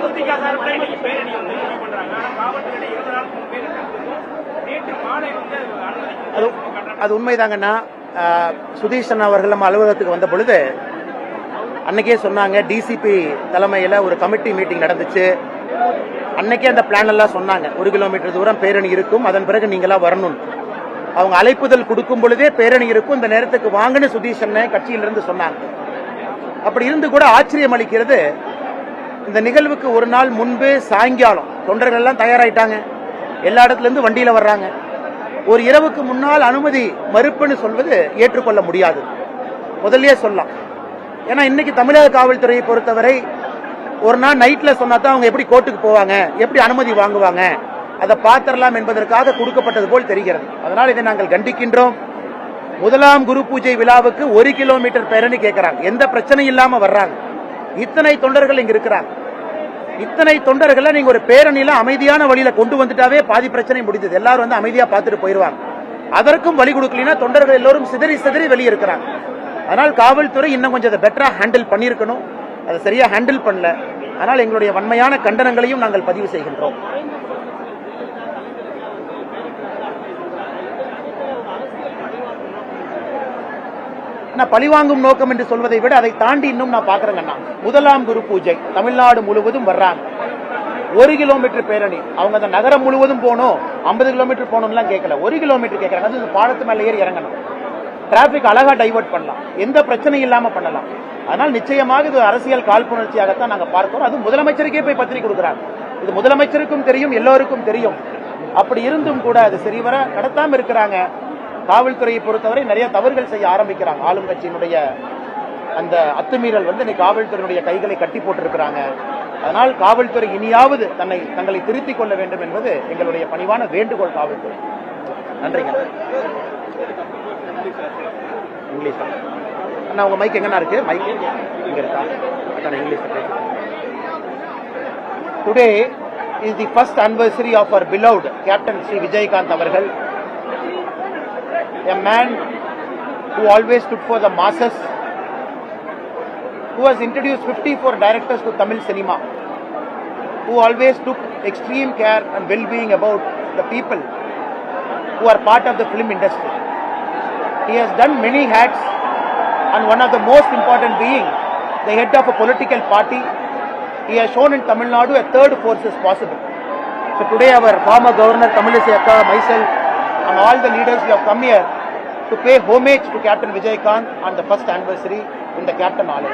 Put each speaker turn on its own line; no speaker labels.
தேமுதிக சார்பில் இன்னைக்கு பேரணி வந்து பண்றாங்க. ஆனா காவல்துறை 20 நாளுக்கு முன்பே நேற்று மாலை வந்து
அது உண்மைதாங்கண்ணா. சுதீஷன் அவர்கள் நம்ம அலுவலகத்துக்கு வந்த பொழுது அன்னைக்கே சொன்னாங்க, டிசிபி தலைமையில் ஒரு கமிட்டி மீட்டிங் நடந்துச்சு. அன்னைக்கே அந்த பிளான் எல்லாம் சொன்னாங்க. 1 கிலோமீட்டர் தூரம் பேரணி இருக்கும், அதன் பிறகு நீங்களா வரணும். அவங்க அழைப்புதல் கொடுக்கும் பொழுதே பேரணி இருக்கும், இந்த நேரத்துக்கு வாங்கன்னு சுதீஷன் கட்சியிலிருந்து சொன்னாங்க. அப்படி இருந்து கூட ஆச்சரியம் அளிக்கிறது, இந்த நிகழ்வுக்கு ஒரு நாள் முன்பு சாயங்காலம் தொண்டர்கள் எல்லாம் தயாராயிட்டாங்க, எல்லா இடத்துல இருந்து வண்டியில வர்றாங்க. ஒரு இரவுக்கு முன்னால் அனுமதி மறுப்புன்னு சொல்வது ஏற்றுக்கொள்ள முடியாது, முதல்லயே சொல்லலாம். ஏன்னா இன்னைக்கு தமிழக காவல்துறையை பொறுத்தவரை ஒரு நாள் நைட்ல சொன்னாதான் அவங்க எப்படி கோர்ட்டுக்கு போவாங்க, எப்படி அனுமதி வாங்குவாங்க, அதை பார்த்திடலாம் என்பதற்காக கொடுக்கப்பட்டது போல் தெரிகிறது. அதனால் இதை நாங்கள் கண்டிக்கின்றோம். முதலாம் குரு பூஜை விழாவுக்கு 1 கிலோமீட்டர் பேரணி கேட்கிறாங்க, எந்த பிரச்சனையும் இல்லாம வர்றாங்க. இத்தனை தொண்டர்கள் இங்க இருக்கிறாங்க. இத்தனை தொண்டர்களை நீங்க ஒரு பேரணியில அமைதியான வழியில கொண்டு வந்துட்டாவே பாதி பிரச்சனை முடிஞ்சது. எல்லாரும் வந்து அமைதியா பார்த்துட்டு போயிருவாங்க. அதற்கும் வழி கொடுக்கலனா தொண்டர்கள் எல்லோரும் சிதறி சிதறி வெளியே இருக்கிறாங்க. அதனால் காவல்துறை இன்னும் கொஞ்சம் அதை பெட்டரா ஹேண்டில் பண்ணியிருக்கணும், அதை சரியா ஹேண்டில் பண்ணல. அதனால் எங்களுடைய வன்மையான கண்டனங்களையும் நாங்கள் பதிவு செய்கின்றோம். பழிவாங்கும் நோக்கம் என்று சொல்வதை விட அதை தாண்டி இன்னும் நான் பாக்குறேங்கண்ணா, முதலாம் குரு பூஜை தமிழ்நாடு முழுவதும் வர்றாங்க. 1 கிலோமீட்டர் பேரணி, அவங்க அந்த நகரம் முழுவதும் போகணும், 50 கிலோமீட்டர் போகணும்லாம் கேட்கல, 1 கிலோமீட்டர் கேட்கறாங்க. அது பாலத்து மேல ஏறி இறங்கணும், டிராபிக் அழகா டைவர்ட் பண்ணலாம், எந்த பிரச்சனையும் இல்லாம பண்ணலாம். அதனால் நிச்சயமாக இது அரசியல் காழ்ப்புணர்ச்சியாகத்தான் நாங்க பார்க்கிறோம். அது முதலமைச்சருக்கே போய் பத்திரிகை கொடுக்கிறாங்க. இது முதலமைச்சருக்கும் தெரியும், எல்லோருக்கும் தெரியும். அப்படி இருந்தும் கூட அது சரிவர நடத்தாம இருக்கிறாங்க. காவல்துறையை பொறுத்தவரை நிறைய தவறுகள் செய்ய ஆரம்பிக்கிறாங்க. ஆளும் கட்சியினுடைய அந்த அத்துமீறல் வந்து இன்னைக்கு காவல்துறையினுடைய கைகளை கட்டி போட்டிருக்கிறாங்க. அதனால் காவல்துறை இனியாவது தங்களை திருத்திக் கொள்ள வேண்டும் என்பது எங்களுடைய பணிவான வேண்டுகோள் காவல்துறை. நன்றிங்க. இங்கிலீஷ் அண்ணா, உங்க மைக் எங்கன்னா இருக்கு? மைக் இங்க இருக்கா? English. Today is the first anniversary of our beloved Captain Sri Vijaykanth அவர்கள், a man who always stood for the masses, who has introduced 54 directors to Tamil cinema, who always took extreme care and well-being about the people who are part of the film industry. He has done many hats, and one of the most important being the head of a political party. He has shown in Tamil Nadu a third force is possible. So today our former governor Tamilisi Akka, myself and all the leaders, we have come here to pay homage to Captain Vijaykanth on the first anniversary in the Captain Hall.